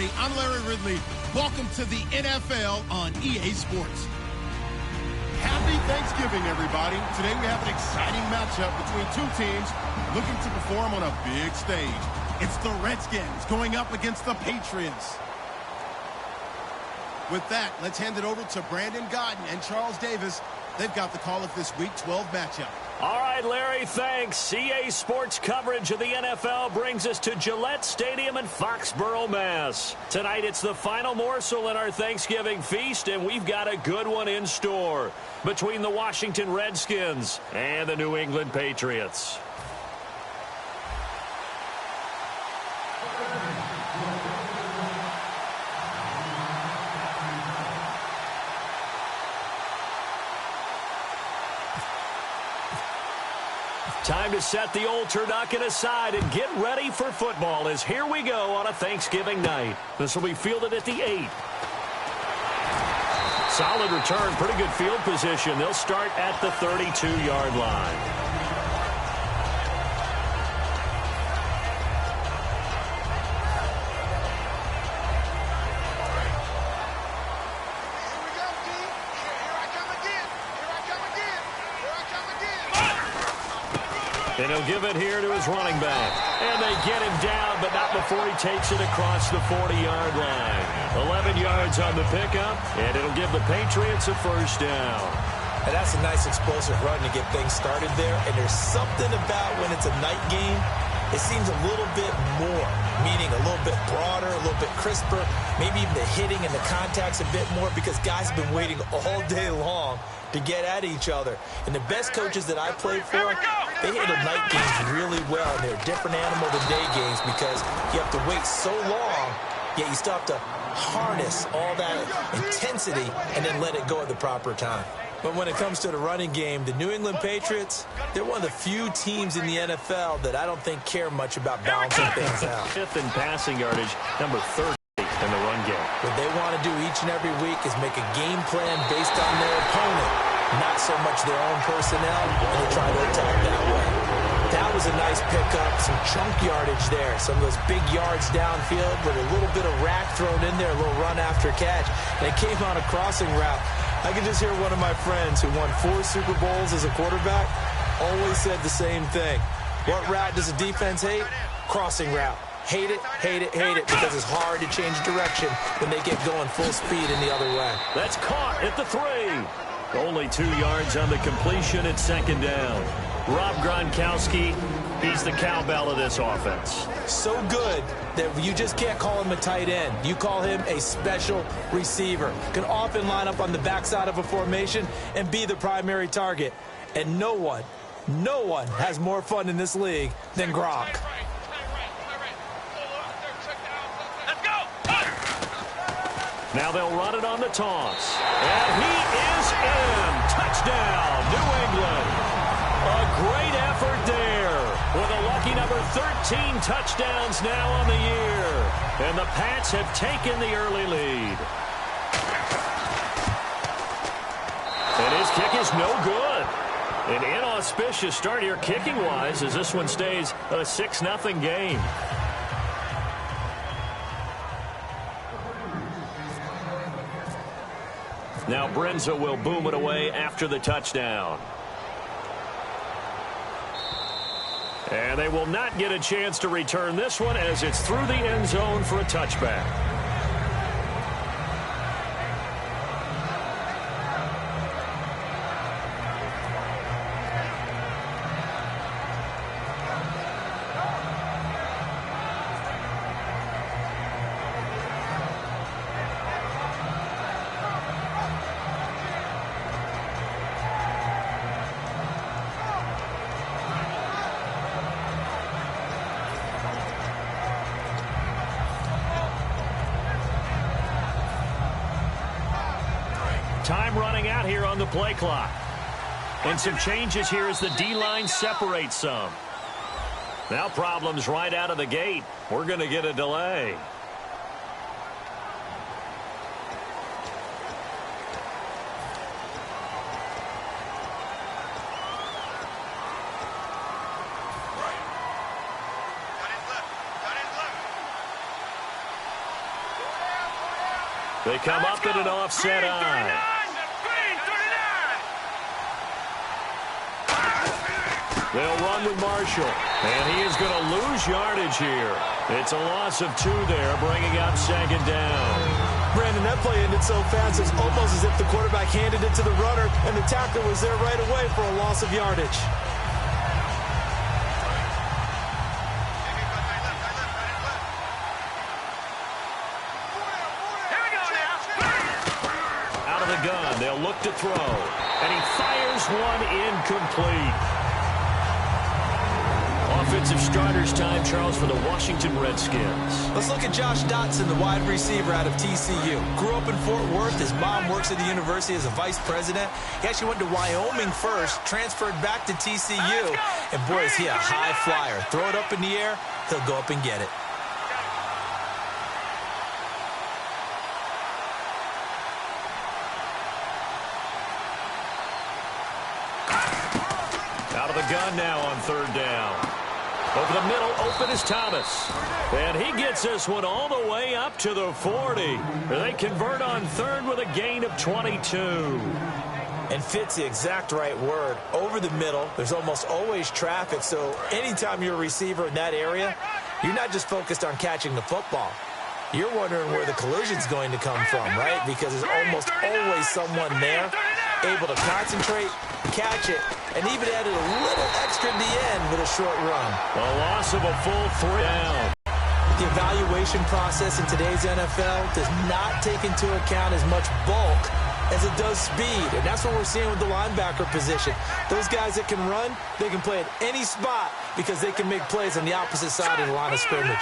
everybody. I'm Larry Ridley. Welcome to the NFL on EA Sports. Happy Thanksgiving, everybody. Today we have an exciting matchup between two teams looking to perform on a big stage. It's the Redskins going up against the Patriots. With that, let's hand it over to Brandon Godden and Charles Davis. They've got the call of this Week 12 matchup. All right, Larry, thanks. EA Sports coverage of the NFL brings us to Gillette Stadium in Foxborough, Mass. Tonight, it's the final morsel in our Thanksgiving feast, and we've got a good one in store between the Washington Redskins and the New England Patriots. Time to set the old turducken aside and get ready for football as here we go on a Thanksgiving night. This will be fielded at the 8. Solid return, pretty good field position. They'll start at the 32-yard line. And he'll give it here to his running back. And they get him down, but not before he takes it across the 40-yard line. 11 yards on the pickup, and it'll give the Patriots a first down. And that's a nice explosive run to get things started there. And there's something about when it's a night game, it seems a little bit more, meaning a little bit broader, a little bit crisper, maybe even the hitting and the contact's a bit more because guys have been waiting all day long to get at each other. And the best coaches that I played for, they handle night games really well, and they're a different animal than day games because you have to wait so long, yet you still have to harness all that intensity and then let it go at the proper time. But when it comes to the running game, the New England Patriots, they're one of the few teams in the NFL that I don't think care much about balancing things out. Fifth in passing yardage, number 30 in the run game. What they want to do each and every week is make a game plan based on their opponent, not so much their own personnel, and they try to attack that way. That was a nice pickup, some chunk yardage there, some of those big yards downfield with a little bit of rack thrown in there, a little run after catch, and it came on a crossing route. I can just hear one of my friends who won 4 Super Bowls as a quarterback always said the same thing. What route does a defense hate? Crossing route. Hate it, hate it, hate it, because it's hard to change direction when they get going full speed in the other way. That's caught at the 3. Only 2 yards on the completion at second down. Rob Gronkowski, he's the cowbell of this offense. So good that you just can't call him a tight end. You call him a special receiver. Can often line up on the backside of a formation and be the primary target. And no one has more fun in this league than Gronk. Now they'll run it on the toss. And he is in. Touchdown, New England. A great effort there with a lucky number 13 touchdowns now on the year. And the Pats have taken the early lead. And his kick is no good. An inauspicious start here kicking-wise as this one stays a 6-0 game. Now Brenza will boom it away after the touchdown. And they will not get a chance to return this one as it's through the end zone for a touchback. Time running out here on the play clock. And some changes here as the D-line separates some. Now problems right out of the gate. We're going to get a delay. They come up in an offset eye. They'll run with Marshall, and he is going to lose yardage here. It's a loss of 2 there, bringing up second down. Brandon, that play ended so fast, it's almost as if the quarterback handed it to the runner, and the tackler was there right away for a loss of yardage. Out of the gun, they'll look to throw, and he fires one incomplete. Offensive starters time, Charles, for the Washington Redskins. Let's look at Josh Dotson, the wide receiver out of TCU. Grew up in Fort Worth. His mom works at the university as a vice president. He actually went to Wyoming first, transferred back to TCU. And, boy, is he a high flyer. Throw it up in the air, he'll go up and get it. Out of the gun now on third down. Over the middle, open is Thomas. And he gets this one all the way up to the 40. They convert on third with a gain of 22. And fits the exact right word. Over the middle, there's almost always traffic. So anytime you're a receiver in that area, you're not just focused on catching the football. You're wondering where the collision's going to come from, right? Because there's almost always someone there able to concentrate, catch it, and even added a little extra at the end with a short run. A loss of a full 3 down. The evaluation process in today's NFL does not take into account as much bulk as it does speed, and that's what we're seeing with the linebacker position. Those guys that can run, they can play at any spot because they can make plays on the opposite side of the line of scrimmage.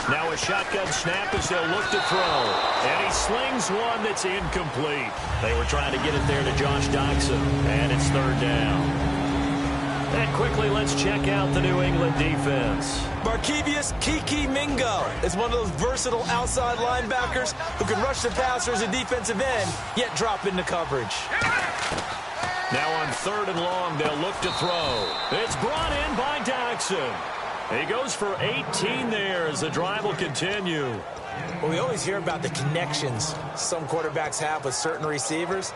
Now a shotgun snap as they'll look to throw. And he slings one that's incomplete. They were trying to get it there to Josh Dotson. And it's third down. And quickly, let's check out the New England defense. Markevius Kiki Mingo is one of those versatile outside linebackers who can rush the passer as a defensive end, yet drop into coverage. Now on third and long, they'll look to throw. It's brought in by Dotson. He goes for 18 there as the drive will continue. Well, we always hear about the connections some quarterbacks have with certain receivers.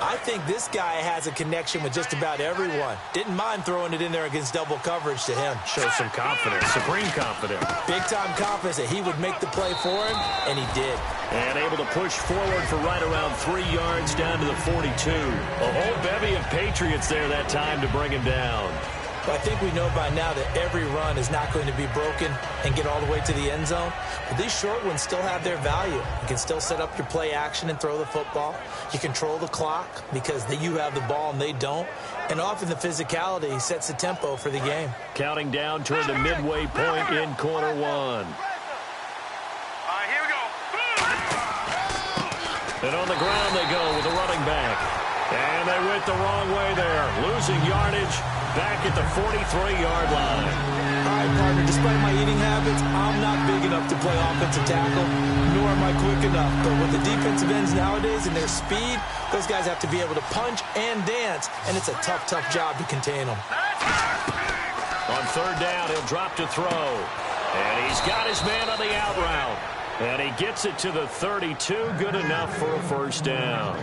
I think this guy has a connection with just about everyone. Didn't mind throwing it in there against double coverage to him. Shows some confidence, supreme confidence. Big-time confidence that he would make the play for him, and he did. And able to push forward for right around 3 yards down to the 42. A whole bevy of Patriots there that time to bring him down. But I think we know by now that every run is not going to be broken and get all the way to the end zone. But these short ones still have their value. You can still set up your play action and throw the football. You control the clock because you have the ball and they don't. And often the physicality sets the tempo for the game. Counting down toward the midway point in quarter one. Here we go. And on the ground they go with the running back. And they went the wrong way there. Losing yardage back at the 43-yard line. All right, partner, despite my eating habits, I'm not big enough to play offensive tackle, nor am I quick enough. But with the defensive ends nowadays and their speed, those guys have to be able to punch and dance, and it's a tough, tough job to contain them. On third down, he'll drop to throw. And he's got his man on the out route. And he gets it to the 32, good enough for a first down.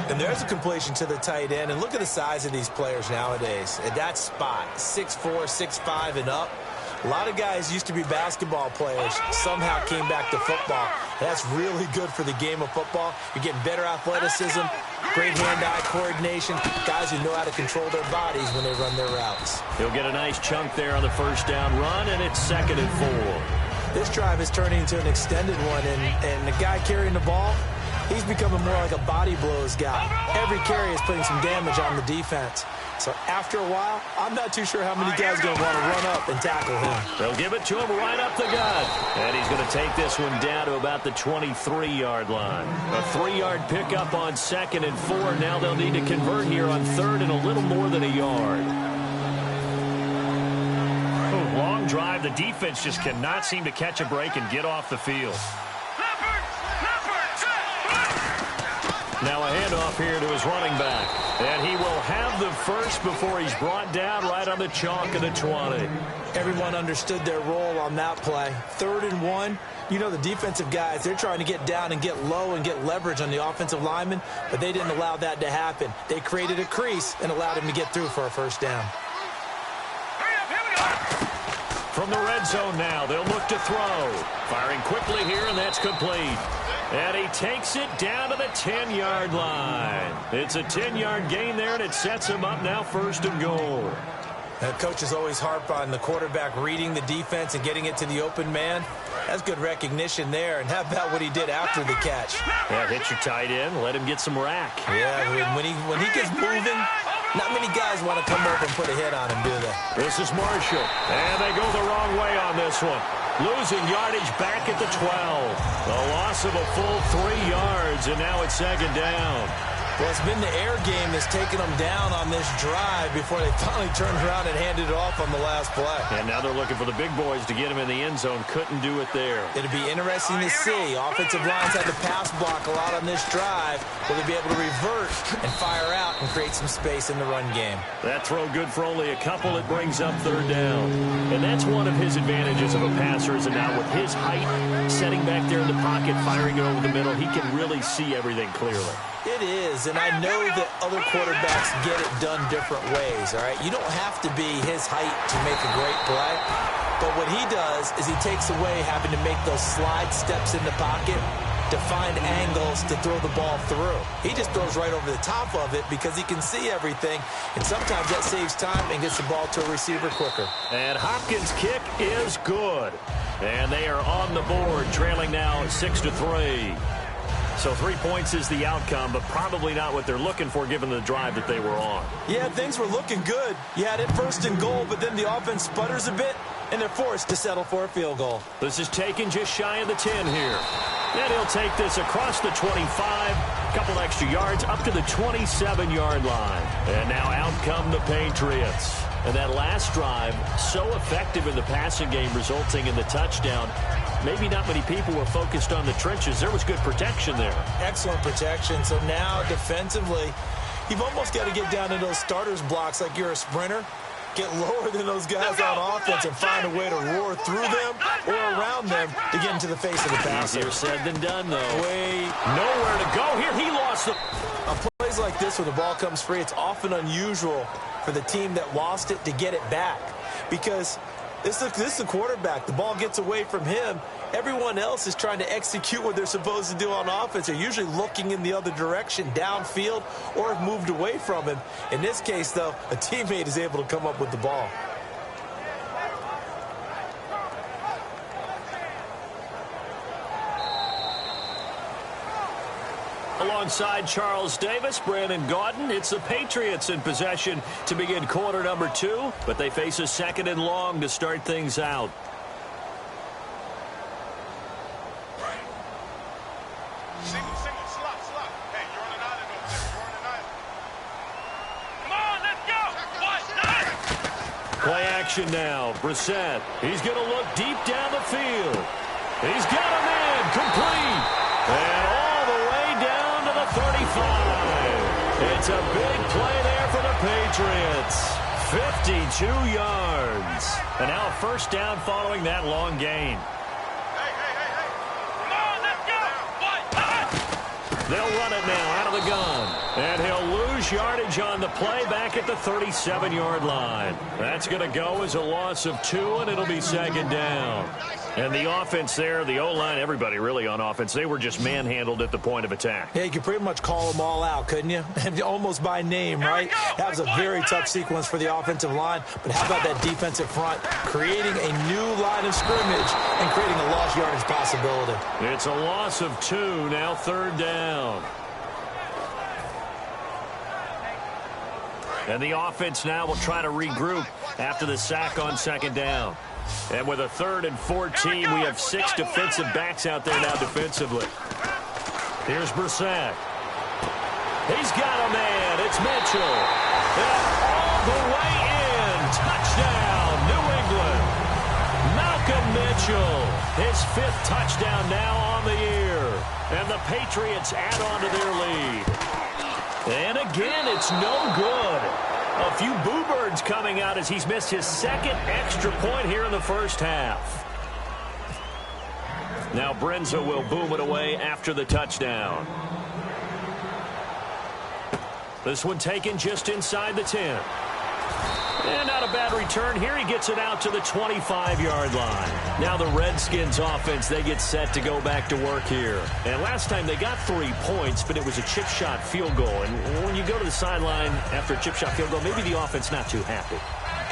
And there's a completion to the tight end. And look at the size of these players nowadays. At that spot, 6'4", 6'5", and up. A lot of guys used to be basketball players, somehow came back to football. That's really good for the game of football. You're getting better athleticism, great hand-eye coordination, guys who know how to control their bodies when they run their routes. He'll get a nice chunk there on the first down run, and it's 2nd and 4. This drive is turning into an extended one, and the guy carrying the ball, he's becoming more like a body blows guy. Every carry is putting some damage on the defense. So after a while, I'm not too sure how many guys are going to want to run up and tackle him. They'll give it to him right up the gut. And he's going to take this one down to about the 23-yard line. A 3-yard pickup on 2nd and 4. Now they'll need to convert here on 3rd and a little more than a yard. Long drive. The defense just cannot seem to catch a break and get off the field. Now a handoff here to his running back. And he will have the first before he's brought down right on the chalk of the 20. Everyone understood their role on that play. 3rd and 1. You know the defensive guys, they're trying to get down and get low and get leverage on the offensive lineman, but they didn't allow that to happen. They created a crease and allowed him to get through for a first down. From the red zone now, they'll look to throw. Firing quickly here, and that's complete. And he takes it down to the 10-yard line. It's a 10-yard gain there, and it sets him up now 1st and goal. Coaches always harp on the quarterback reading the defense and getting it to the open man. That's good recognition there. And how about what he did after the catch? Yeah, hit your tight end, let him get some rack. Yeah, when he gets moving, not many guys want to come over and put a hit on him, do they? This is Marshall, and they go the wrong way on this one. Losing yardage back at the 12. A loss of a full 3 yards, and now it's 2nd down. Well, it's been the air game that's taken them down on this drive before they finally turned around and handed it off on the last play. And now they're looking for the big boys to get him in the end zone. Couldn't do it there. It'll be interesting to see. Offensive lines had to pass block a lot on this drive. Will they be able to revert and fire out and create some space in the run game? That throw good for only a couple. It brings up 3rd down. And that's one of his advantages of a passer, is that now with his height, setting back there in the pocket, firing it over the middle, he can really see everything clearly. It is, and I know that other quarterbacks get it done different ways, all right? You don't have to be his height to make a great play, but what he does is he takes away having to make those slide steps in the pocket to find angles to throw the ball through. He just throws right over the top of it because he can see everything, and sometimes that saves time and gets the ball to a receiver quicker. And Hopkins' kick is good, and they are on the board, trailing now 6-3. So 3 points is the outcome, but probably not what they're looking for given the drive that they were on. Yeah, things were looking good. You had it 1st and goal, but then the offense sputters a bit, and they're forced to settle for a field goal. This is taken just shy of the 10 here. And he'll take this across the 25, a couple extra yards, up to the 27-yard line. And now out come the Patriots. And that last drive, so effective in the passing game, resulting in the touchdown. Maybe not many people were focused on the trenches. There was good protection there. Excellent protection. So now defensively, you've almost got to get down into those starters blocks like you're a sprinter. Get lower than those guys on offense and find a way to roar through them or around them to get into the face of the passer. Easier said than done, though. Wait. Nowhere to go here. He lost the... On plays like this where the ball comes free, it's often unusual for the team that lost it to get it back because this is the quarterback. The ball gets away from him. Everyone else is trying to execute what they're supposed to do on offense. They're usually looking in the other direction, downfield, or have moved away from him. In this case, though, a teammate is able to come up with the ball. Alongside Charles Davis, Brandon Gaudin, it's the Patriots in possession to begin quarter number 2, but they face a 2nd and long to start things out. Single, slot. Hey, you're on an island over there. You're on an island. Come on, let's go. Play action now. Brissett. He's going to look deep down the field. He's got a man complete. And all the way down to the 35. It's a big play there for the Patriots. 52 yards. And now a first down following that long gain. They'll run it now out of the gun. And he'll lose yardage on the play back at the 37-yard line. That's going to go as a loss of 2, and it'll be 2nd down. And the offense there, the O-line, everybody really on offense, they were just manhandled at the point of attack. Yeah, you could pretty much call them all out, couldn't you? Almost by name, right? That was a very tough sequence for the offensive line. But how about that defensive front? Creating a new line of scrimmage and creating a lost yardage possibility. It's a loss of 2, now 3rd down. And the offense now will try to regroup after the sack on 2nd down. And with a 3rd and 14, we have 6 defensive backs out there now defensively. Here's Brissett. He's got a man. It's Mitchell. And all the way in. Touchdown, New England. Malcolm Mitchell. His 5th touchdown now on the year. And the Patriots add on to their lead. And again, it's no good. A few boo birds coming out as he's missed his second extra point here in the first half. Now Brenza will boom it away after the touchdown. This one taken just inside the 10. And not a bad return here. He gets it out to the 25-yard line. Now the Redskins offense, they get set to go back to work here. And last time they got 3 points, but it was a chip shot field goal. And when you go to the sideline after a chip shot field goal, maybe the offense not too happy.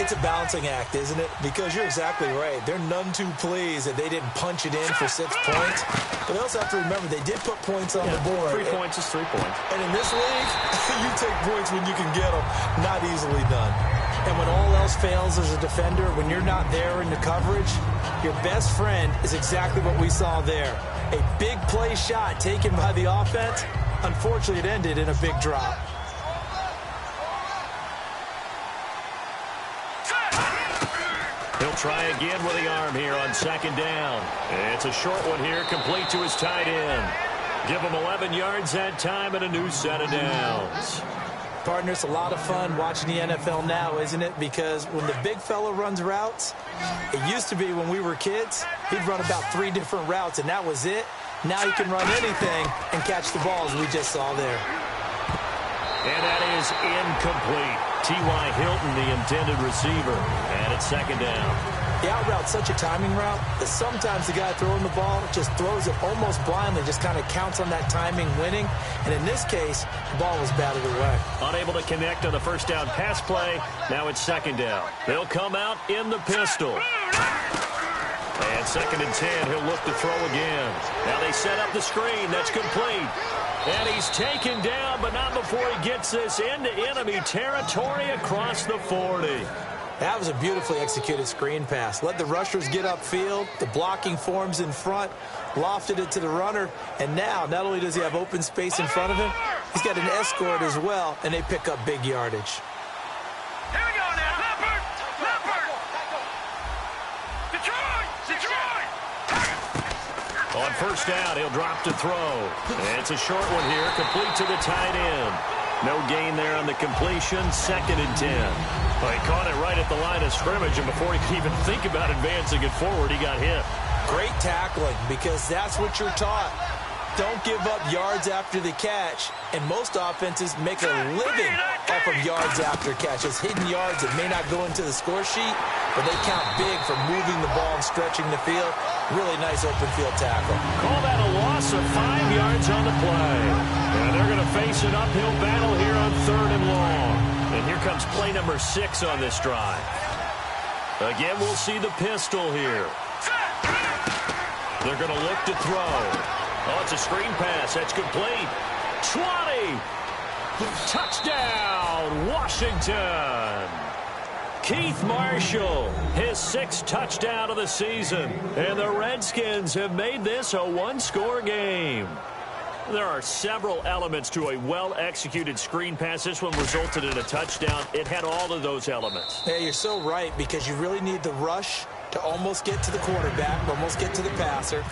It's a balancing act, isn't it? Because you're exactly right. They're none too pleased that they didn't punch it in for 6 points. But they also have to remember they did put points on the board. 3 points is 3 points. And in this league, you take points when you can get them. Not easily done. And when all else fails as a defender, when you're not there in the coverage, your best friend is exactly what we saw there. A big play shot taken by the offense. Unfortunately, it ended in a big drop. He'll try again with the arm here on second down. It's a short one here, complete to his tight end. Give him 11 yards that time and a new set of downs. Partner, it's a lot of fun watching the NFL now, isn't it? Because when the big fella runs routes, it used to be when we were kids, he'd run about 3 different routes, and that was it. Now he can run anything and catch the ball, as we just saw there. And that is incomplete. T.Y. Hilton, the intended receiver. And it's second down. The out route's such a timing route that sometimes the guy throwing the ball just throws it almost blindly, just kind of counts on that timing winning. And in this case, the ball was batted away. Unable to connect on the first down pass play. Now it's second down. They'll come out in the pistol. And second and 10, he'll look to throw again. Now they set up the screen. That's complete. And he's taken down, but not before he gets this into enemy territory across the 40. That was a beautifully executed screen pass. Let the rushers get upfield. The blocking forms in front. Lofted it to the runner. And now, not only does he have open space in front of him, he's got an escort as well, and they pick up big yardage. Here we go now. Leopard! Leopard! Detroit! On first down, he'll drop to throw. And it's a short one here, complete to the tight end. No gain there on the completion, second and 10. Well, he caught it right at the line of scrimmage, and before he could even think about advancing it forward, he got hit. Great tackling, because that's what you're taught. Don't give up yards after the catch, and most offenses make a living off of yards after catches. Hidden yards that may not go into the score sheet, but they count big for moving the ball and stretching the field. Really nice open field tackle. Call that a loss of 5 yards on the play. And they're going to face an uphill battle here on third and long. And here comes play number 6 on this drive. Again, we'll see the pistol here. They're going to look to throw. Oh, it's a screen pass. That's complete. 20. Touchdown, Washington. Keith Marshall, his 6th touchdown of the season. And the Redskins have made this a 1-score game. There are several elements to a well-executed screen pass. This one resulted in a touchdown. It had all of those elements. Yeah, you're so right, because you really need the rush to almost get to the quarterback, almost get to the passer.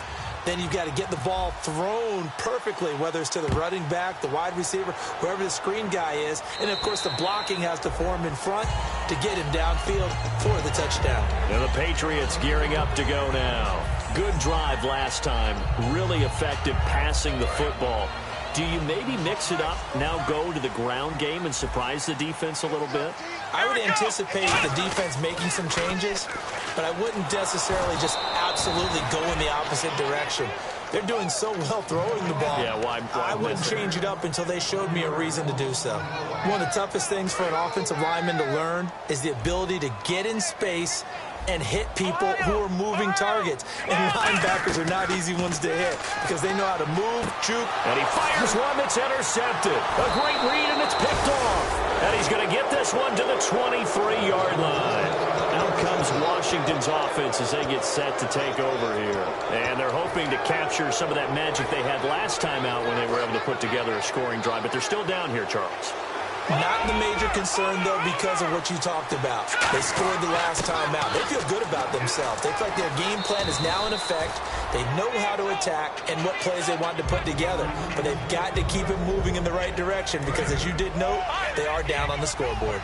Then you've got to get the ball thrown perfectly, whether it's to the running back, the wide receiver, wherever the screen guy is. And, of course, the blocking has to form in front to get him downfield for the touchdown. And the Patriots gearing up to go now. Good drive last time. Really effective passing the football. Do you maybe mix it up, now go to the ground game and surprise the defense a little bit? I would anticipate the defense making some changes, but I wouldn't necessarily just absolutely go in the opposite direction. They're doing so well throwing the ball. Yeah, why I wouldn't change it up until they showed me a reason to do so. One of the toughest things for an offensive lineman to learn is the ability to get in space and hit people who are moving targets. And linebackers are not easy ones to hit because they know how to move, juke. And he fires one that's intercepted. A great read, and it's picked off. And he's going to get this one to the 23-yard line. Out comes Washington's offense as they get set to take over here. And they're hoping to capture some of that magic they had last time out when they were able to put together a scoring drive. But they're still down here, Charles. Not the major concern, though, because of what you talked about. They scored the last time out. They feel good about themselves. They feel like their game plan is now in effect. They know how to attack and what plays they want to put together. But they've got to keep it moving in the right direction because, as you did note, they are down on the scoreboard.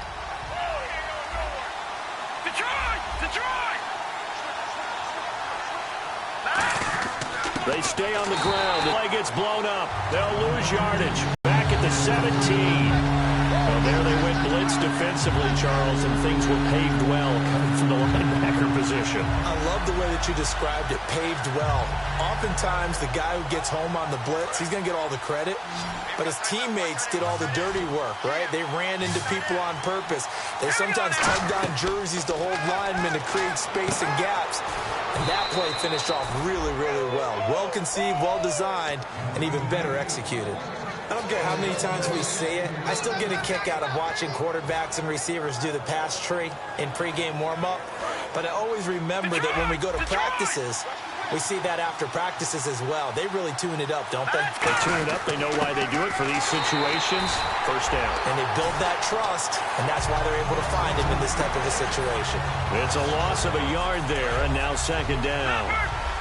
They stay on the ground. The play gets blown up. They'll lose yardage. Back at the 17. Well, there they went blitz defensively, Charles, and things were paved well coming from the linebacker position. I love the way that you described it, paved well. Oftentimes, the guy who gets home on the blitz, he's going to get all the credit, but his teammates did all the dirty work, right? They ran into people on purpose. They sometimes tugged on jerseys to hold linemen to create space and gaps. And that play finished off really, really well. Well conceived, well designed, and even better executed. I don't care how many times we see it. I still get a kick out of watching quarterbacks and receivers do the pass tree in pregame warm-up. But I always remember that when we go to practices, we see that after practices as well. They really tune it up, don't they? They tune it up. They know why they do it for these situations. First down. And they build that trust, and that's why they're able to find him in this type of a situation. It's a loss of a yard there, and now second down.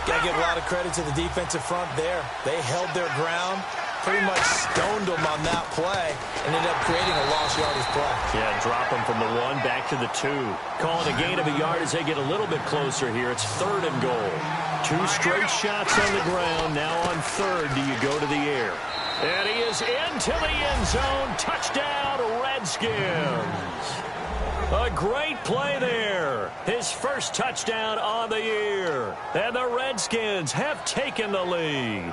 Got to give a lot of credit to the defensive front there. They held their ground, pretty much stoned them on that play, and ended up creating a lost yardage play. Yeah, drop them from the 1 back to the 2. Call it a gain of a yard as they get a little bit closer here. It's 3rd and goal. 2 straight shots on the ground. Now on 3rd, do you go to the air? And he is into the end zone. Touchdown, Redskins. A great play there. His first touchdown on the year. And the Redskins have taken the lead.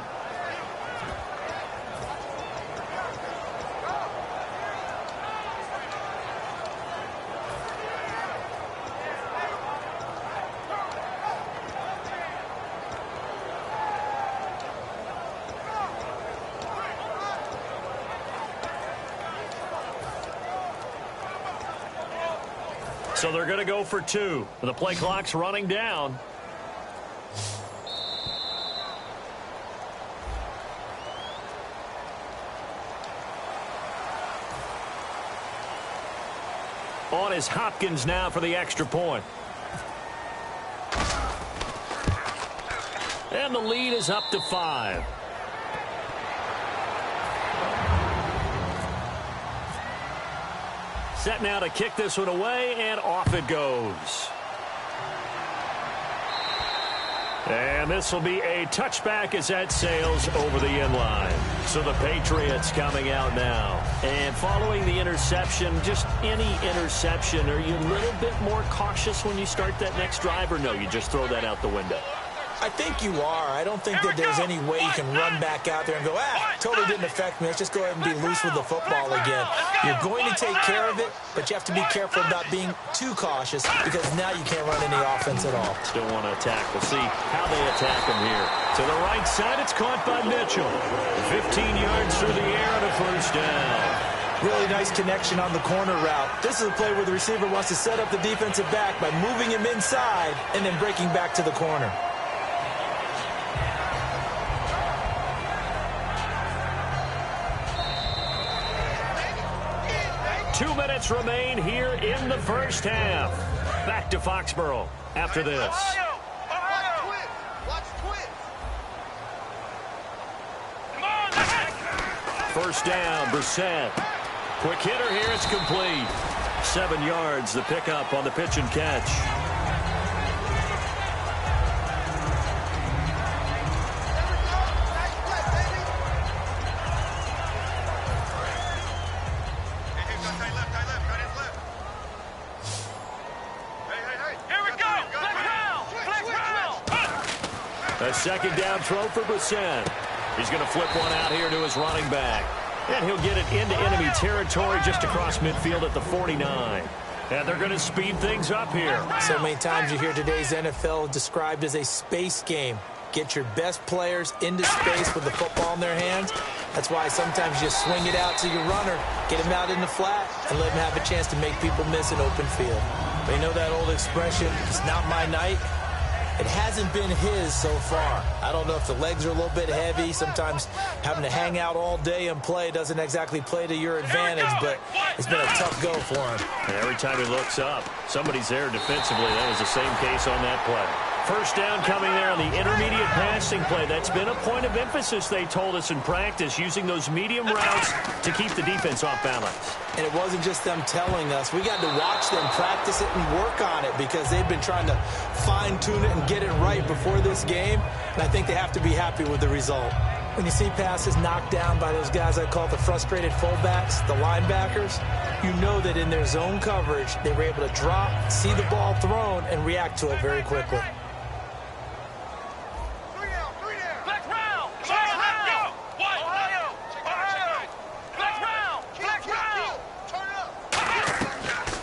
So they're going to go for 2. The play clock's running down. On is Hopkins now for the extra point. And the lead is up to 5. Set now to kick this one away, and off it goes. And this will be a touchback as that sails over the end line. So the Patriots coming out now. And following the interception, just any interception, are you a little bit more cautious when you start that next drive, or no, you just throw that out the window? I think you are. I don't think that there's any way you can run back out there and go, totally didn't affect me. Let's just go ahead and be loose with the football again. You're going to take care of it, but you have to be careful about being too cautious because now you can't run any offense at all. Still want to attack. We'll see how they attack him here. To the right side, it's caught by Mitchell. 15 yards through the air and a first down. Really nice connection on the corner route. This is a play where the receiver wants to set up the defensive back by moving him inside and then breaking back to the corner. 2 minutes remain here in the first half. Back to Foxborough after this. First down, Brissett. Quick hitter here, it's complete. 7 yards, the pickup on the pitch and catch. A second down throw for Brissett. He's going to flip one out here to his running back. And he'll get it into enemy territory just across midfield at the 49. And they're going to speed things up here. So many times you hear today's NFL described as a space game. Get your best players into space with the football in their hands. That's why sometimes you swing it out to your runner, get him out in the flat, and let him have a chance to make people miss an open field. They know that old expression, it's not my night. It hasn't been his so far. I don't know if the legs are a little bit heavy. Sometimes having to hang out all day and play doesn't exactly play to your advantage, but it's been a tough go for him. And every time he looks up, somebody's there defensively. That was the same case on that play. First down coming there on the intermediate passing play. That's been a point of emphasis, they told us in practice, using those medium routes to keep the defense off balance. And it wasn't just them telling us. We got to watch them practice it and work on it because they've been trying to fine-tune it and get it right before this game. And I think they have to be happy with the result. When you see passes knocked down by those guys I call the frustrated fullbacks, the linebackers, you know that in their zone coverage, they were able to drop, see the ball thrown, and react to it very quickly.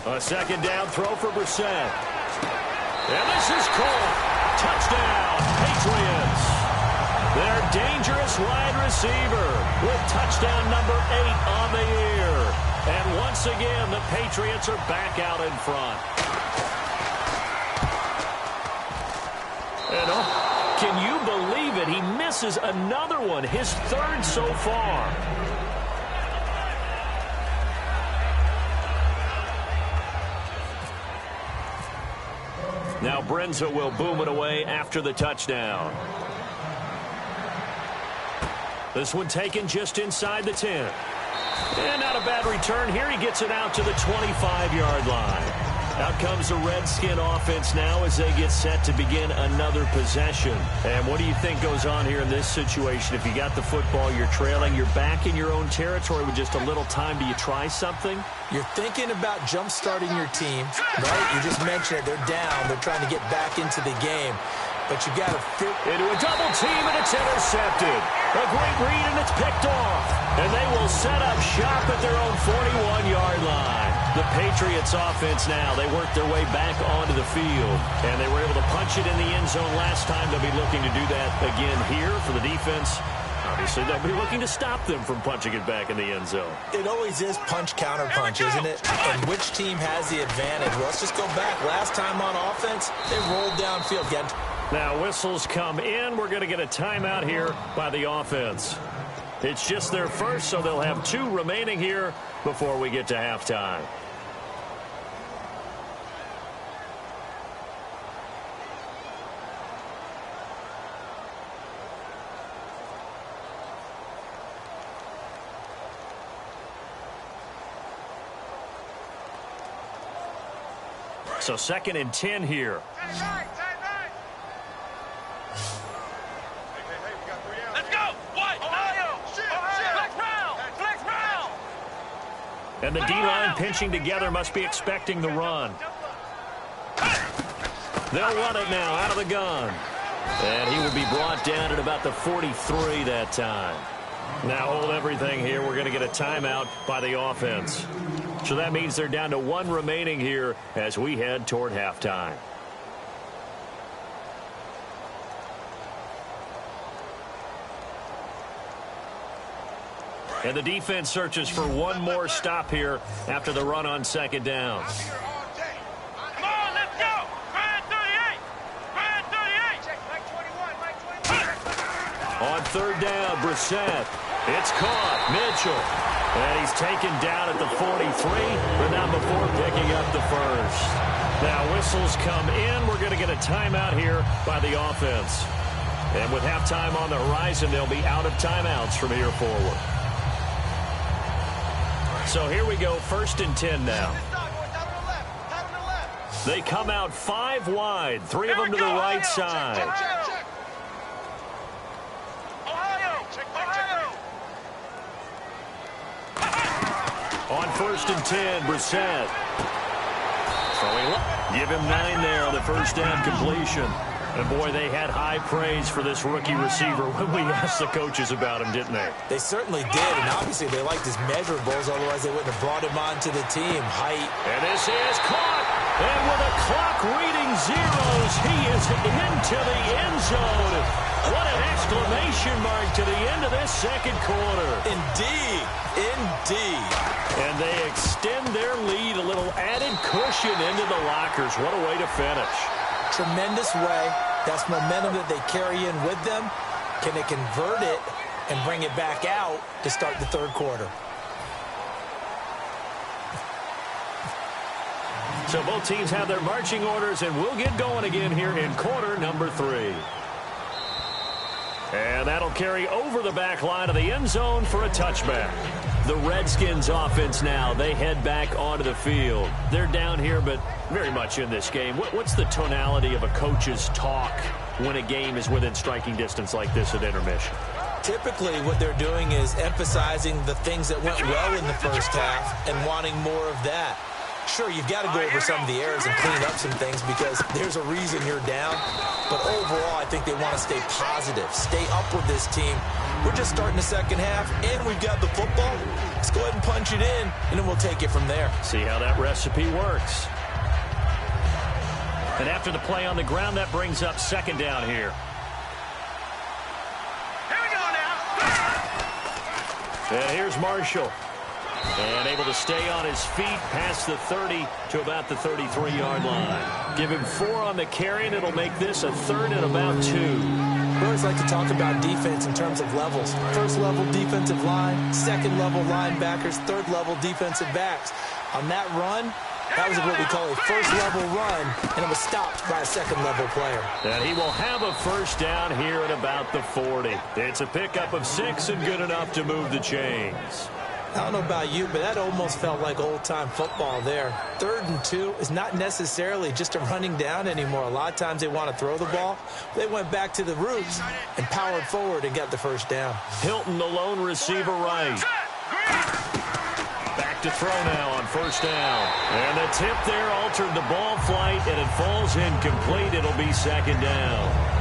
A second down throw for Brissett. And this is caught. Touchdown, Patriots. Their dangerous wide receiver with touchdown number 8 on the year. And once again, the Patriots are back out in front. And can you believe it? He misses another one, his third so far. Now Brenza will boom it away after the touchdown. This one taken just inside the 10. And not a bad return here. He gets it out to the 25-yard line. Out comes the Redskin offense now as they get set to begin another possession. And what do you think goes on here in this situation? If you got the football, you're trailing, you're back in your own territory with just a little time. Do you try something? You're thinking about jump-starting your team, right? You just mentioned it. They're down. They're trying to get back into the game. But you got to fit into a double team, and it's intercepted. A great read, and it's picked off. And they will set up shop at their own 41-yard line. The Patriots offense now, they worked their way back onto the field. And they were able to punch it in the end zone last time. They'll be looking to do that again here for the defense. Obviously, they'll be looking to stop them from punching it back in the end zone. It always is punch-counter-punch, isn't it? And which team has the advantage? Well, let's just go back. Last time on offense, they rolled downfield. Now whistles come in. We're going to get a timeout here by the offense. It's just their first, so they'll have 2 remaining here before we get to halftime. So 2nd and 10 here. And the D-line pinching together must be expecting the run. They'll run it now out of the gun. And he will be brought down at about the 43 that time. Now hold everything here. We're going to get a timeout by the offense. So that means they're down to 1 remaining here as we head toward halftime. And the defense searches for one more stop here after the run on 2nd down. Come on, let's go. Ryan 38. Ryan 38. On 3rd down, Brissett. It's caught. Mitchell. And he's taken down at the 43, but not before picking up the first. Now whistles come in. We're going to get a timeout here by the offense. And with halftime on the horizon, they'll be out of timeouts from here forward. So here we go, 1st and 10 now. They come out 5 wide, 3 of them to the right side. On 1st and 10, Brissett. Give him 9 there on the first down completion. And, boy, they had high praise for this rookie receiver when we asked the coaches about him, didn't they? They certainly did, and obviously they liked his measurables, otherwise they wouldn't have brought him onto the team. Height. And this is caught. And with a clock reading zeros, he is into the end zone. What an exclamation mark to the end of this 2nd quarter. Indeed. Indeed. And they extend their lead, a little added cushion into the lockers. What a way to finish. tremendous way. That's momentum that they carry in with them. Can they convert it and bring it back out to start the third quarter? So both teams have their marching orders, and we'll get going again here in quarter number 3. And that'll carry over the back line of the end zone for a touchback. The Redskins offense now, they head back onto the field. They're down here, but very much in this game. What's the tonality of a coach's talk when a game is within striking distance like this at intermission? Typically, what they're doing is emphasizing the things that went well in the first half and wanting more of that. Sure, you've got to go over some of the errors and clean up some things because there's a reason you're down. But overall, I think they want to stay positive, stay up with this team. We're just starting the second half, and we've got the football. Let's go ahead and punch it in, and then we'll take it from there. See how that recipe works. And after the play on the ground, that brings up second down here. Here we go now. And here's Marshall. And able to stay on his feet past the 30 to about the 33-yard line. Give him 4 on the carry, and it'll make this a third and about 2. We always like to talk about defense in terms of levels. First-level defensive line, second-level linebackers, third-level defensive backs. On that run, that was what we call a first-level run, and it was stopped by a second-level player. And he will have a first down here at about the 40. It's a pickup of 6 and good enough to move the chains. I don't know about you, but that almost felt like old-time football there. 3rd and 2 is not necessarily just a running down anymore. A lot of times they want to throw the ball. They went back to the roots and powered forward and got the first down. Hilton, the lone receiver right. Back to throw now on first down. And the tip there altered the ball flight, and it falls incomplete. It'll be second down.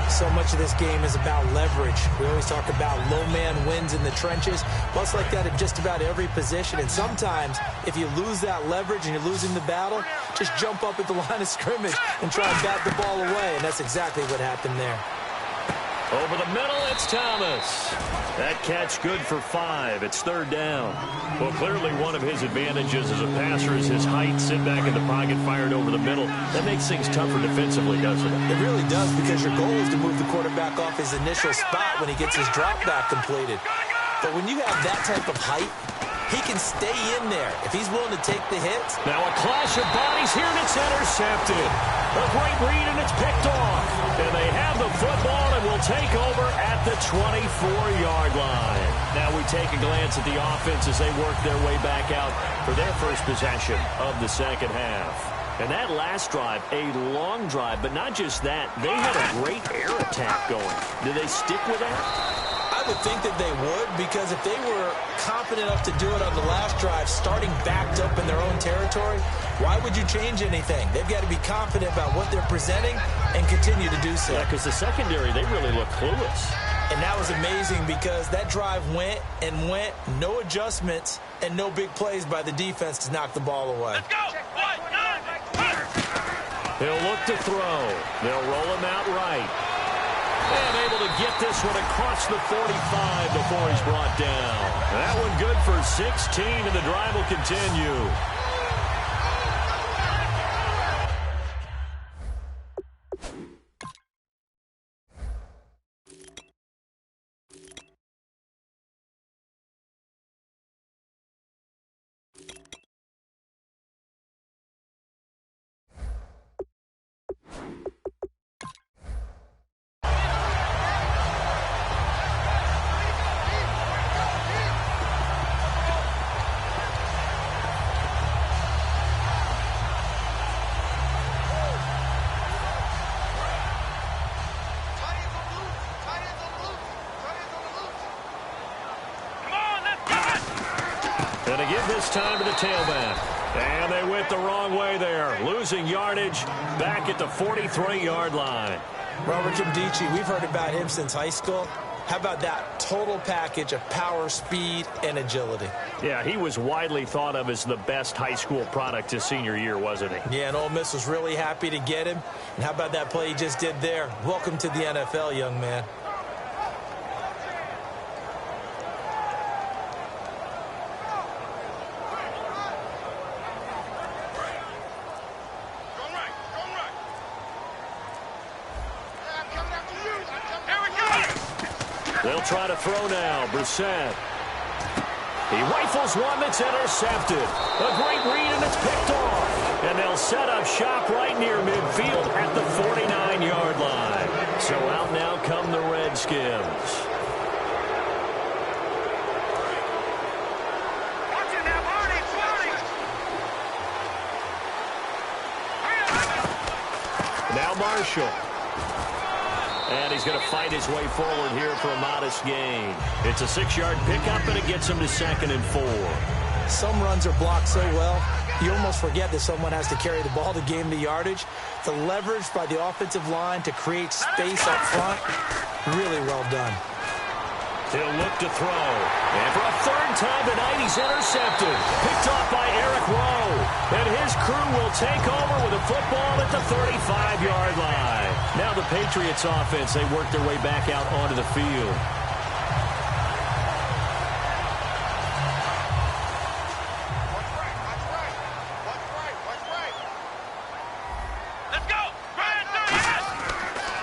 So much of this game is about leverage. We always talk about low man wins in the trenches. Well, it's like that at just about every position. And sometimes, if you lose that leverage and you're losing the battle, just jump up at the line of scrimmage and try and bat the ball away. And that's exactly what happened there. Over the middle, it's Thomas. That catch good for 5. It's third down. Well, clearly one of his advantages as a passer is his height. Sit back in the pocket, fired over the middle. That makes things tougher defensively, doesn't it? It really does, because your goal is to move the quarterback off his initial spot when he gets his drop back completed. But when you have that type of height, he can stay in there if he's willing to take the hits. Now a clash of bodies here, and it's intercepted. A great read, and it's picked off. And they have the football and will take over at the 24-yard line. Now we take a glance at the offense as they work their way back out for their first possession of the second half. And that last drive, a long drive, but not just that. They had a great air attack going. Do they stick with that? I would think that they would, because if they were confident enough to do it on the last drive, starting backed up in their own territory, why would you change anything? They've got to be confident about what they're presenting and continue to do so. Yeah, because the secondary, they really look clueless. And that was amazing, because that drive went and went, no adjustments, and no big plays by the defense to knock the ball away. Let's go. 1, 9, He'll look to throw. They'll roll him out right. And able to get this one across the 45 before he's brought down. That one good for 16, and the drive will continue. And to give this time to the tailback. And they went the wrong way there. Losing yardage back at the 43-yard line. Robert Kimdichie, we've heard about him since high school. How about that total package of power, speed, and agility? Yeah, he was widely thought of as the best high school product his senior year, wasn't he? Yeah, and Ole Miss was really happy to get him. And how about that play he just did there? Welcome to the NFL, young man. They'll try to throw now. Brissett. He rifles one that's intercepted. A great read, and it's picked off. And they'll set up shop right near midfield at the 49-yard line. So out now come the Redskins. Now Marshall. And he's going to fight his way forward here for a modest gain. It's a 6-yard pickup, and it gets him to 2nd and 4. Some runs are blocked so well, you almost forget that someone has to carry the ball to gain the yardage. The leverage by the offensive line to create space up front, really well done. He'll look to throw. And for a 3rd time tonight, he's intercepted. Picked off by Eric Rowe. And his crew will take over with a football at the 35-yard line. Now the Patriots offense, they work their way back out onto the field.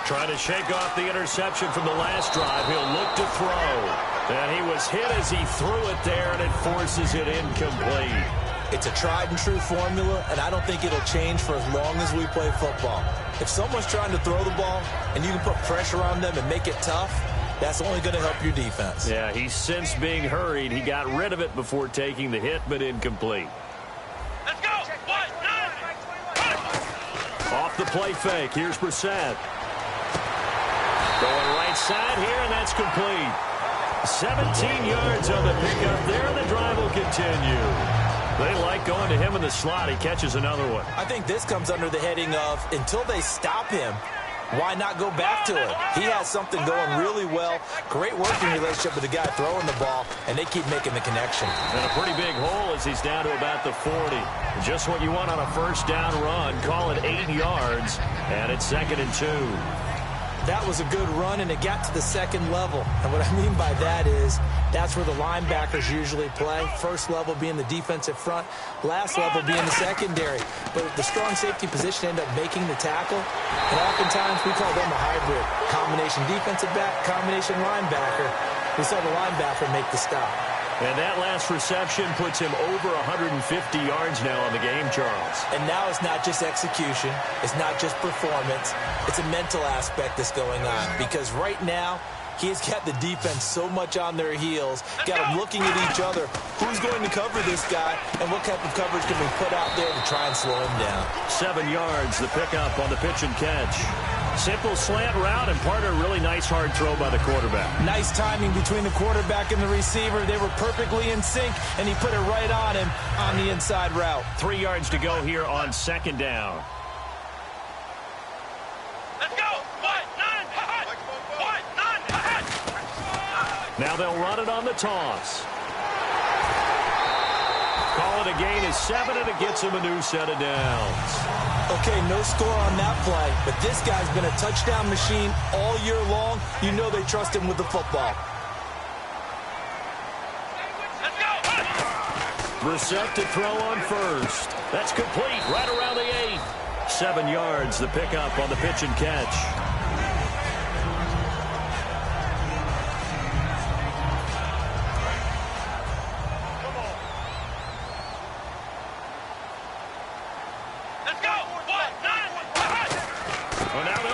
Trying to shake off the interception from the last drive. He'll look to throw. And he was hit as he threw it there, and it forces it incomplete. It's a tried-and-true formula, and I don't think it'll change for as long as we play football. If someone's trying to throw the ball and you can put pressure on them and make it tough, that's only going to help your defense. Yeah, he's since being hurried. He got rid of it before taking the hit, but incomplete. Let's go! Off the play fake. Here's Brissett. Going right side here, and that's complete. 17 yards on the pickup there, and the drive will continue. They like going to him in the slot. He catches another one. I think this comes under the heading of, until they stop him, why not go back to it? He has something going really well. Great working relationship with the guy throwing the ball, and they keep making the connection. And a pretty big hole as he's down to about the 40. Just what you want on a first down run. Call it 8 yards, and it's 2nd and 2. That was a good run, and it got to the 2nd level. And what I mean by that is that's where the linebackers usually play. First level being the defensive front, last level being the secondary. But the strong safety position ended up making the tackle. And oftentimes we call them a hybrid. Combination defensive back, combination linebacker. We saw the linebacker make the stop. And that last reception puts him over 150 yards now on the game, Charles. And now it's not just execution. It's not just performance. It's a mental aspect that's going on. Because right now, he's got the defense so much on their heels, got them looking at each other. Who's going to cover this guy, and what type of coverage can we put out there to try and slow him down? 7 yards, the pickup on the pitch and catch. Simple slant route, and part of a really nice hard throw by the quarterback. Nice timing between the quarterback and the receiver. They were perfectly in sync, and he put it right on him on the inside route. 3 yards to go here on 2nd down. Let's go! Now they'll run it on the toss. Call it a gain of 7, and it gets him a new set of downs. Okay, no score on that play, but this guy's been a touchdown machine all year long. You know they trust him with the football. Brissett to throw on first. That's complete right around the 8. 7 yards, the pickup on the pitch and catch.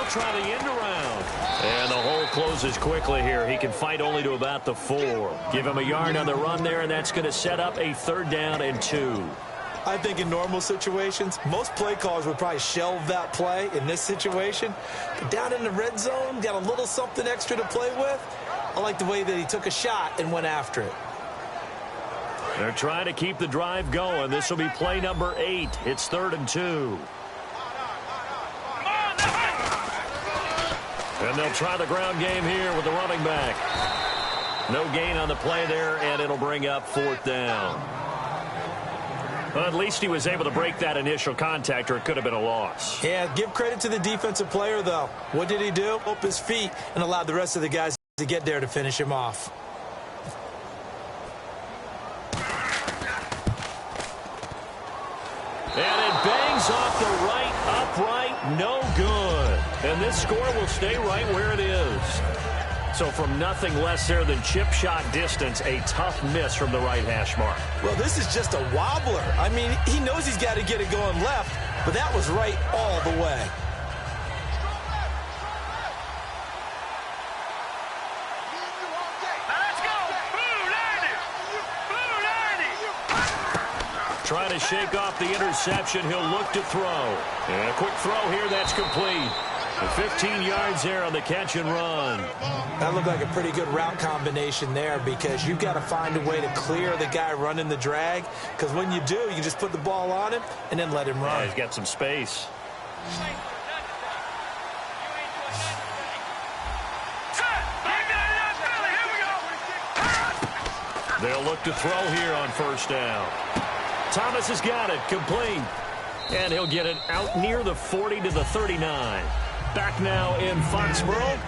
Try the end around. And the hole closes quickly here. He can fight only to about the 4. Give him a yard on the run there, and that's going to set up a 3rd down and 2. I think in normal situations, most play callers would probably shelve that play in this situation. But down in the red zone, got a little something extra to play with. I like the way that he took a shot and went after it. They're trying to keep the drive going. This will be play number 8. It's 3rd and 2. And they'll try the ground game here with the running back. No gain on the play there, and it'll bring up 4th down. Well, at least he was able to break that initial contact, or it could have been a loss. Yeah, give credit to the defensive player, though. What did he do? Up his feet and allowed the rest of the guys to get there to finish him off. And it bangs off the right upright, no good. And this score will stay right where it is. So from nothing less there than chip shot distance, a tough miss from the right hash mark. Well, this is just a wobbler. I mean, he knows he's got to get it going left, but that was right all the way. Trying to shake off the interception. He'll look to throw. And a quick throw here. That's complete. 15 yards there on the catch and run. That looked like a pretty good route combination there because you've got to find a way to clear the guy running the drag, because when you do, you just put the ball on him and then let him run. Yeah, he's got some space. They'll look to throw here on first down. Thomas has got it, complete. And he'll get it out near the 40 to the 39. Back now in Foxborough.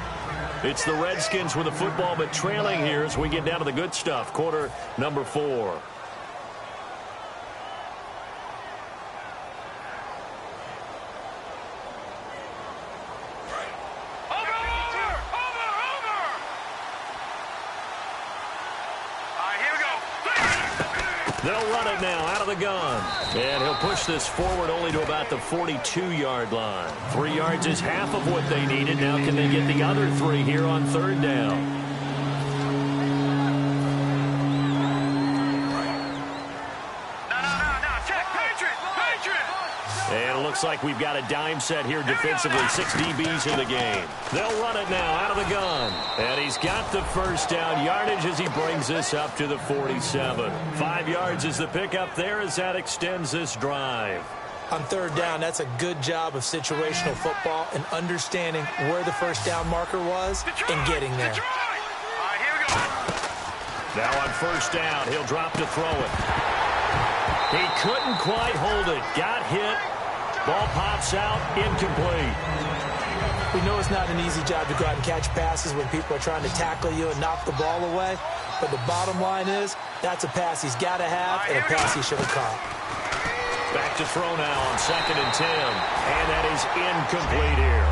It's the Redskins with the football, but trailing here as we get down to the good stuff. Quarter number 4. They'll run it now out of the gun. And he'll push this forward only to about the 42-yard line. 3 yards is half of what they needed. Now can they get the other 3 here on third down? And it looks like we've got a dime set here defensively. 6 DBs in the game. They'll run it now out of the gun. And he's got the first down yardage as he brings this up to the 47. 5 yards is the pickup there as that extends this drive. On third down, that's a good job of situational football and understanding where the first down marker was and getting there. Now on first down, he'll drop to throw it. He couldn't quite hold it. Got hit. Ball pops out, incomplete. We know it's not an easy job to go out and catch passes when people are trying to tackle you and knock the ball away. But the bottom line is, that's a pass he's got to have and a pass he should have caught. Back to throw now on 2nd and 10. And that is incomplete here.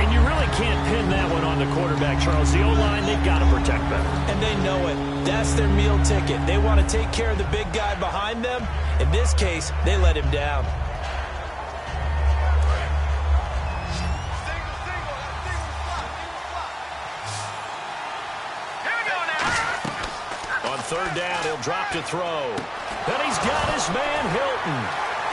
And you really can't pin that one on the quarterback, Charles. The O-line, they've got to protect better. And they know it. That's their meal ticket. They want to take care of the big guy behind them. In this case, they let him down. On third down, he'll drop to throw. And he's got his man, Hilton.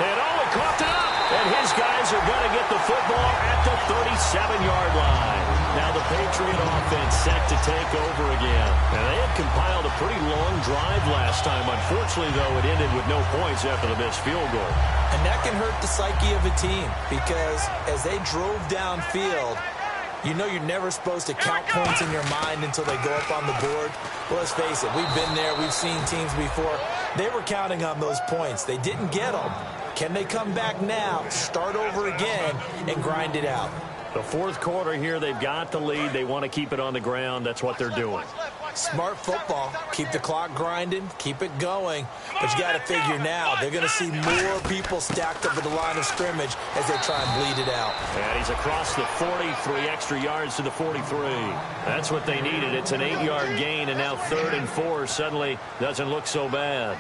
And he coughed it up. And his guys are going to get the football at the 37-yard line. Now the Patriot offense set to take over again. And they had compiled a pretty long drive last time. Unfortunately, though, it ended with no points after the missed field goal. And that can hurt the psyche of a team because as they drove downfield, you know you're never supposed to count points in your mind until they go up on the board. Well, let's face it, we've been there. We've seen teams before. They were counting on those points. They didn't get them. Can they come back now, start over again, and grind it out? The fourth quarter here, they've got the lead. They want to keep it on the ground. That's what they're doing. Smart football. Keep the clock grinding. Keep it going. But you got to figure now, they're going to see more people stacked up at the line of scrimmage as they try and bleed it out. And he's across the 40, 3 extra yards to the 43. That's what they needed. It's an 8-yard gain, and now 3rd and 4 suddenly doesn't look so bad.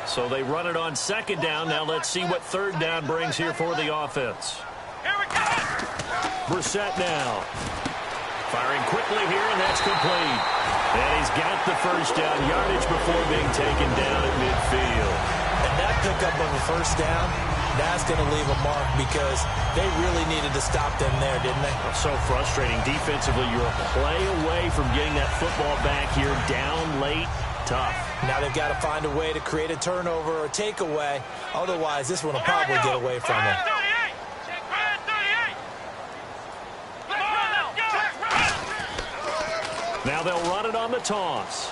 So they run it on 2nd down. Now let's see what 3rd down brings here for the offense. Brissett now. Firing quickly here, and that's complete. And he's got the first down yardage before being taken down at midfield. And that pickup of a first down, that's going to leave a mark because they really needed to stop them there, didn't they? So frustrating. Defensively, you're a play away from getting that football back here down late. Tough. Now they've got to find a way to create a turnover or takeaway. Otherwise, this one will probably get away from them. Now they'll run it on the toss.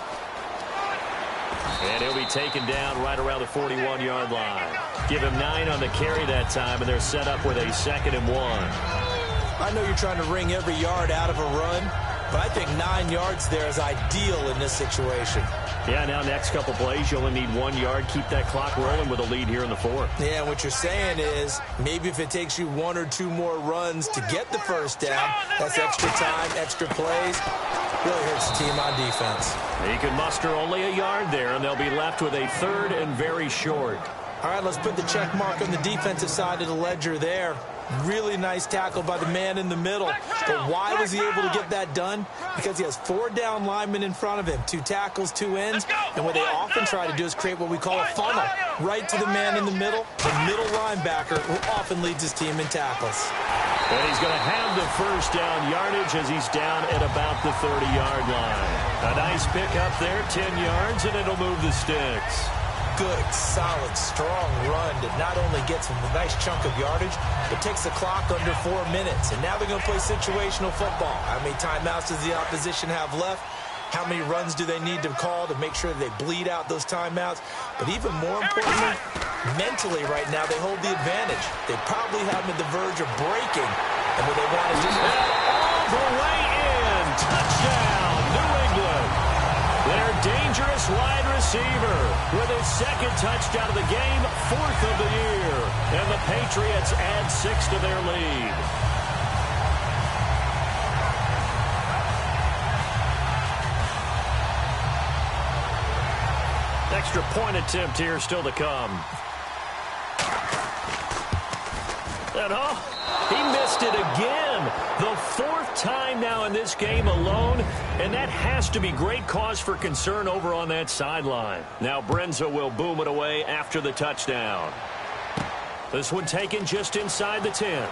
And he'll be taken down right around the 41-yard line. Give him 9 on the carry that time, and they're set up with a 2nd and 1. I know you're trying to wring every yard out of a run, But I think 9 yards there is ideal in this situation. Yeah, now next couple plays, you only need 1 yard. Keep that clock rolling with a lead here in the fourth. Yeah, what you're saying is maybe if it takes you 1 or 2 more runs to get the first down, that's extra time, extra plays. Really hurts the team on defense. He can muster only a yard there, and they'll be left with a 3rd and very short. All right, let's put the check mark on the defensive side of the ledger there. Really nice tackle by the man in the middle. But why was he able to get that done? Because he has 4 down linemen in front of him, 2 tackles, 2 ends. And what they often try to do is create what we call a funnel. Right to the man in the middle linebacker, who often leads his team in tackles. And he's going to have the first down yardage as he's down at about the 30-yard line. A nice pickup there, 10 yards, and it'll move the sticks. Good, solid, strong run that not only gets him a nice chunk of yardage, but takes the clock under 4 minutes. And now they're going to play situational football. How many timeouts does the opposition have left? How many runs do they need to call to make sure that they bleed out those timeouts? But even more importantly, mentally right now, they hold the advantage. They probably have them at the verge of breaking. And what they want to do all the way in. Touchdown, New England. Their dangerous wide receiver with his 2nd touchdown of the game, 4th of the year. And the Patriots add 6 to their lead. Extra point attempt here still to come. And he missed it again. The 4th time now in this game alone, and that has to be great cause for concern over on that sideline. Now Brenza will boom it away after the touchdown. This one taken just inside the 10.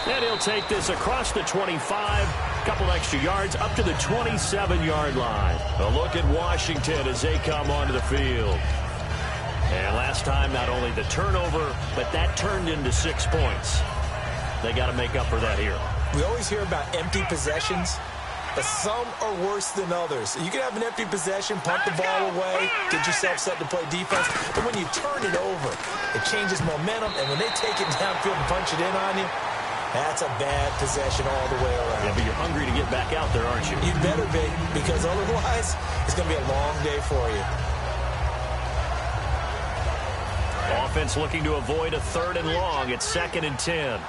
And he'll take this across the 25, a couple extra yards up to the 27-yard line. A look at Washington as they come onto the field. And last time, not only the turnover, but that turned into 6 points. They got to make up for that here. We always hear about empty possessions, but some are worse than others. You can have an empty possession, punt the ball away, get yourself set to play defense, but when you turn it over, it changes momentum, and when they take it downfield and punch it in on you, that's a bad possession all the way around. Yeah, but you're hungry to get back out there, aren't you? You better be, because otherwise, it's going to be a long day for you. Offense looking to avoid a 3rd and long. It's 2nd and 10.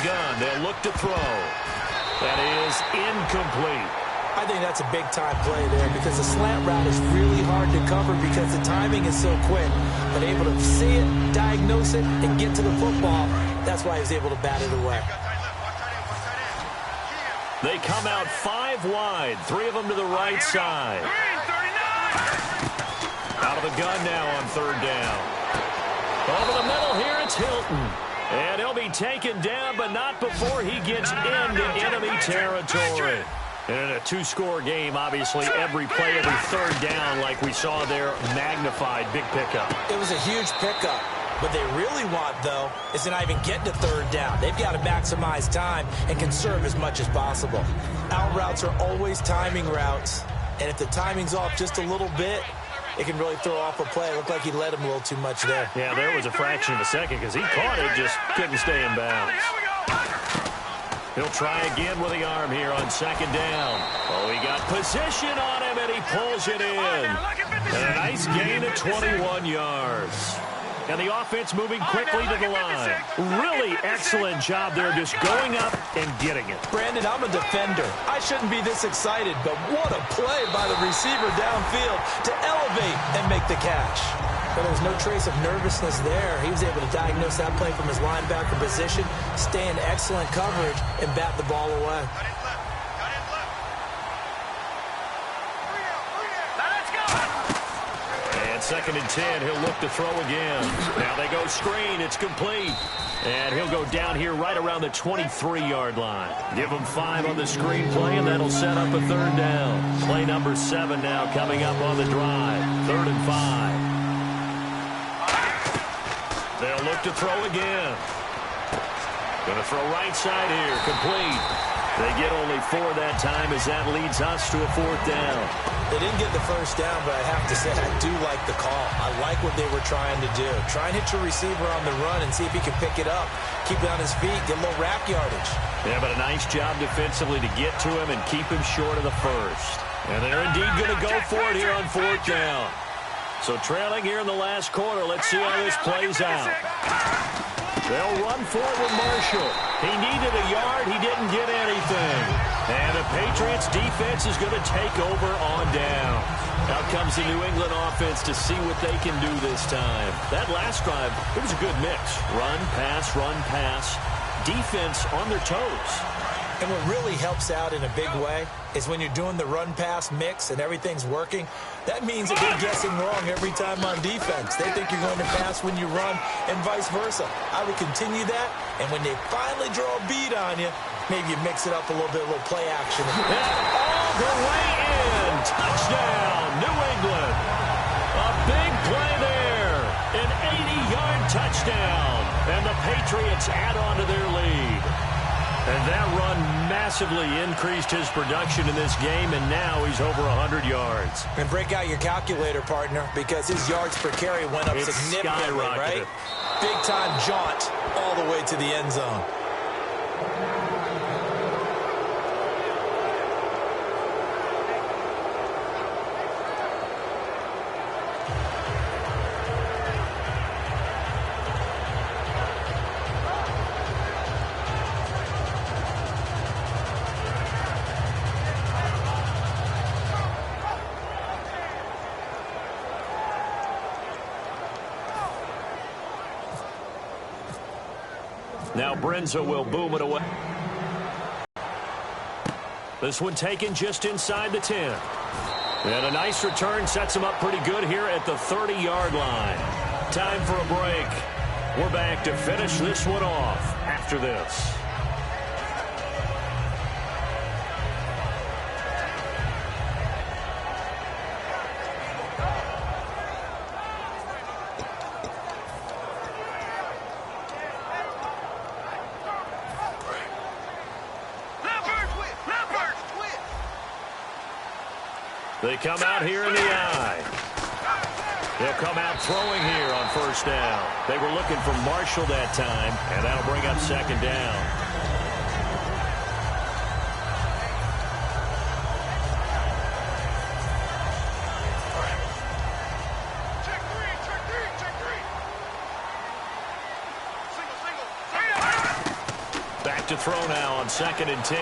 Gun. They'll look to throw. That is incomplete. I think that's a big-time play there because the slant route is really hard to cover because the timing is so quick. But able to see it, diagnose it, and get to the football, that's why he was able to bat it away. They come out 5 wide, 3 of them to the right side. Out of the gun now on 3rd down. Over the middle here, it's Hilton. And he'll be taken down, but not before he gets into enemy territory. And in a 2-score game, obviously, every play, every 3rd down, like we saw there, magnified, big pickup. It was a huge pickup. What they really want, though, is to not even get to 3rd down. They've got to maximize time and conserve as much as possible. Out routes are always timing routes. And if the timing's off just a little bit, it can really throw off a play. It looked like he led him a little too much there. Yeah, there was a fraction of a second because he caught it, just couldn't stay in bounds. He'll try again with the arm here on 2nd down. Oh, he got position on him, and he pulls it in. And a nice gain of 21 yards. And the offense moving quickly to the line. Really excellent job there, just going up and getting it. Brandon, I'm a defender. I shouldn't be this excited, but what a play by the receiver downfield to elevate and make the catch. But there was no trace of nervousness there. He was able to diagnose that play from his linebacker position, stay in excellent coverage, and bat the ball away. And 2nd and 10, he'll look to throw again. Now they go screen, it's complete. And he'll go down here right around the 23-yard line. Give him 5 on the screen play, and that'll set up a 3rd down. Play number 7 now coming up on the drive. 3rd and 5. They'll look to throw again. Going to throw right side here. Complete. They get only 4 that time as that leads us to a 4th down. They didn't get the first down, but I have to say I do like the call. I like what they were trying to do. Try and hit your receiver on the run and see if he can pick it up. Keep it on his feet, get a little rack yardage. Yeah, but a nice job defensively to get to him and keep him short of the first. And they're indeed going to go for it here on 4th down. So trailing here in the last quarter, let's see how this plays out. They'll run for it with Marshall. He needed a yard. He didn't get anything. And the Patriots defense is going to take over on down. Out comes the New England offense to see what they can do this time. That last drive, it was a good mix. Run, pass, defense on their toes. And what really helps out in a big way is when you're doing the run-pass mix and everything's working, that means that they're guessing wrong every time on defense. They think you're going to pass when you run and vice versa. I would continue that, and when they finally draw a bead on you, maybe you mix it up a little bit, a little play action. And all the way in. Touchdown, New England. A big play there. An 80-yard touchdown. And the Patriots add on to their lead. And that run massively increased his production in this game, and now he's over 100 yards. And break out your calculator, partner, because his yards per carry went up significantly, right? Big-time jaunt all the way to the end zone. Now Brenza will boom it away. This one taken just inside the 10. And a nice return sets him up pretty good here at the 30-yard line. Time for a break. We're back to finish this one off after this. They come out here in the eye. They'll come out throwing here on 1st down. They were looking for Marshall that time, and that'll bring up 2nd down. Check three. Single. Back to throw now on 2nd and 10.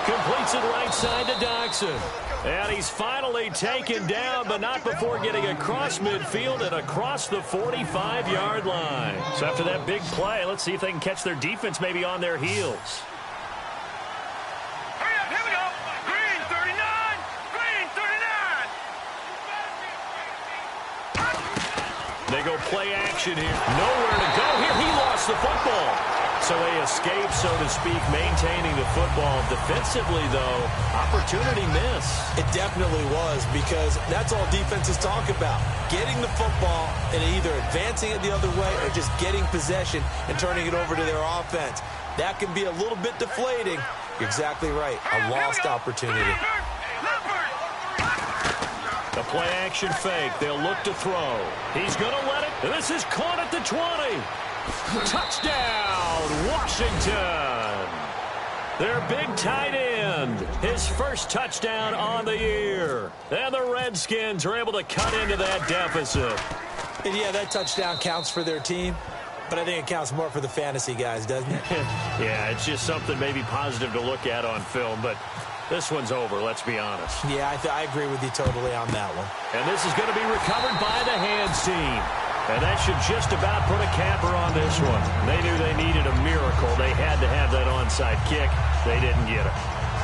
Completes it right side to Doxson. And he's finally taken down, but not before getting across midfield and across the 45-yard line. So after that big play, let's see if they can catch their defense maybe on their heels. Hurry up, here we go. Green 39. They go play action here. Nowhere to go here. He lost the football. So they escape, so to speak, maintaining the football. Defensively, though, opportunity miss. It definitely was, because that's all defenses talk about. Getting the football and either advancing it the other way or just getting possession and turning it over to their offense. That can be a little bit deflating. You're exactly right. A lost opportunity. The play action fake. They'll look to throw. He's going to let it. This is caught at the 20. Touchdown, Washington. Their big tight end. His first touchdown on the year. And the Redskins are able to cut into that deficit. And yeah, that touchdown counts for their team, but I think it counts more for the fantasy guys, doesn't it? Yeah, it's just something maybe positive to look at on film, but this one's over, let's be honest. Yeah, I agree with you totally on that one. And this is going to be recovered by the hands team. And that should just about put a capper on this one. They knew they needed a miracle. They had to have that onside kick. They didn't get it.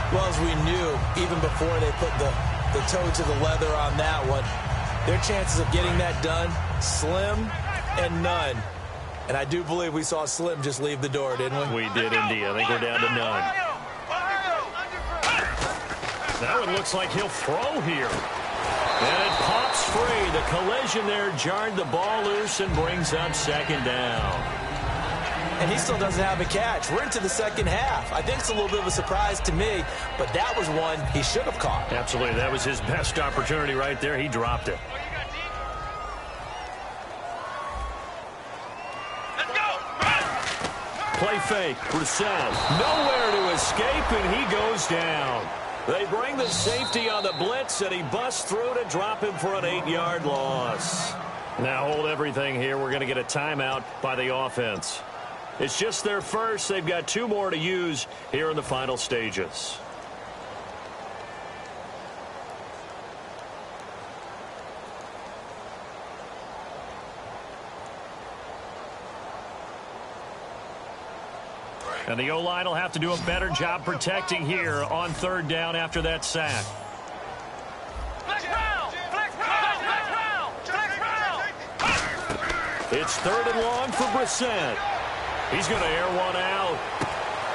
Well, as we knew, even before they put the toe to the leather on that one, their chances of getting that done, slim and none. And I do believe we saw Slim just leave the door, didn't we? We did indeed. I think we're down to none. That one looks like he'll throw here. And it pops free. The collision there jarred the ball loose and brings up 2nd down. and he still doesn't have a catch. We're into the second half. I think it's a little bit of a surprise to me, but that was one he should have caught. Absolutely. That was his best opportunity right there. He dropped it. Play fake. Brissett. Nowhere to escape, and he goes down. They bring the safety on the blitz, and he busts through to drop him for an 8-yard loss. Now hold everything here. We're going to get a timeout by the offense. It's just their first. They've got 2 more to use here in the final stages. And the O-line will have to do a better job protecting here on 3rd down after that sack. It's 3rd and long for Brissett. He's going to air one out.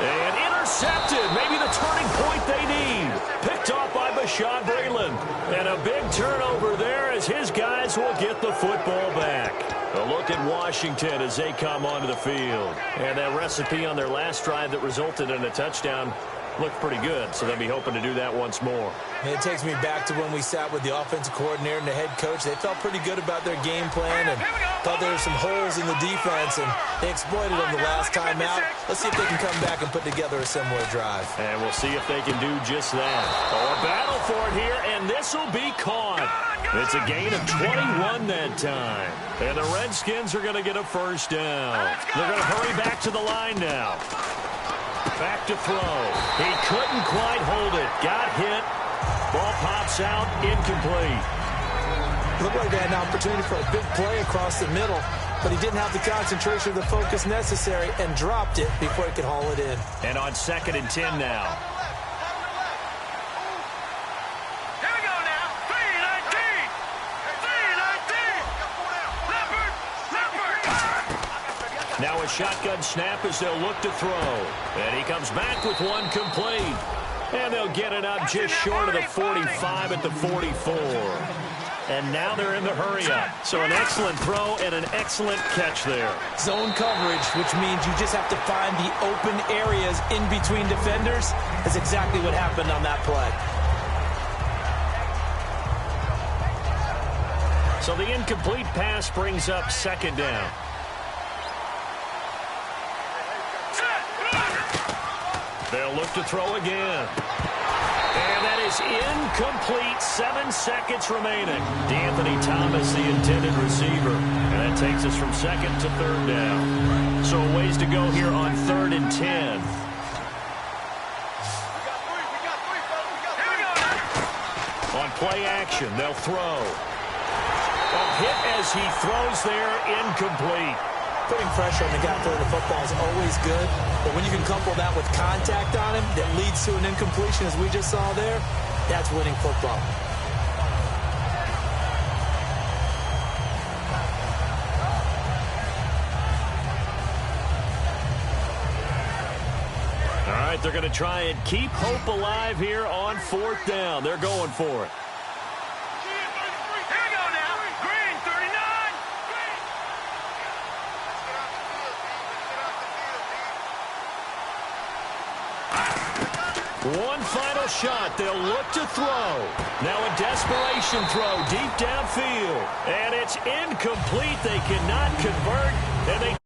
And intercepted. Maybe the turning point they need. Picked off by Bashaud Breeland. And a big turnover there as his guys will get the football back. A look at Washington as they come onto the field. And that recipe on their last drive that resulted in a touchdown looked pretty good, so they'll be hoping to do that once more. And it takes me back to when we sat with the offensive coordinator and the head coach. They felt pretty good about their game plan and thought there were some holes in the defense, and they exploited them the last time out. Let's see if they can come back and put together a similar drive. And we'll see if they can do just that. Oh, a battle for it here, and this will be caught. It's a gain of 21 that time. And the Redskins are going to get a first down. They're going to hurry back to the line now. Back to throw. He couldn't quite hold it. Got hit. Ball pops out. Incomplete. Looked like they had an opportunity for a big play across the middle, but he didn't have the concentration or the focus necessary and dropped it before he could haul it in. And on 2nd and 10 now. Now a shotgun snap as they'll look to throw. And he comes back with one complete. And they'll get it up just short of the 45 at the 44. And now they're in the hurry-up. So an excellent throw and an excellent catch there. Zone coverage, which means you just have to find the open areas in between defenders. That's exactly what happened on that play. So the incomplete pass brings up 2nd down. They'll look to throw again. And that is incomplete. 7 seconds remaining. D'Anthony Thomas, the intended receiver. And that takes us from 2nd to 3rd down. So a ways to go here on 3rd and 10. On play action, they'll throw. A hit as he throws there, incomplete. Putting pressure on the guy throwing the football is always good, but when you can couple that with contact on him that leads to an incompletion, as we just saw there, that's winning football. All right, they're going to try and keep hope alive here on 4th down. They're going for it. One final shot. They'll look to throw. Now a desperation throw deep downfield. And it's incomplete. They cannot convert. And they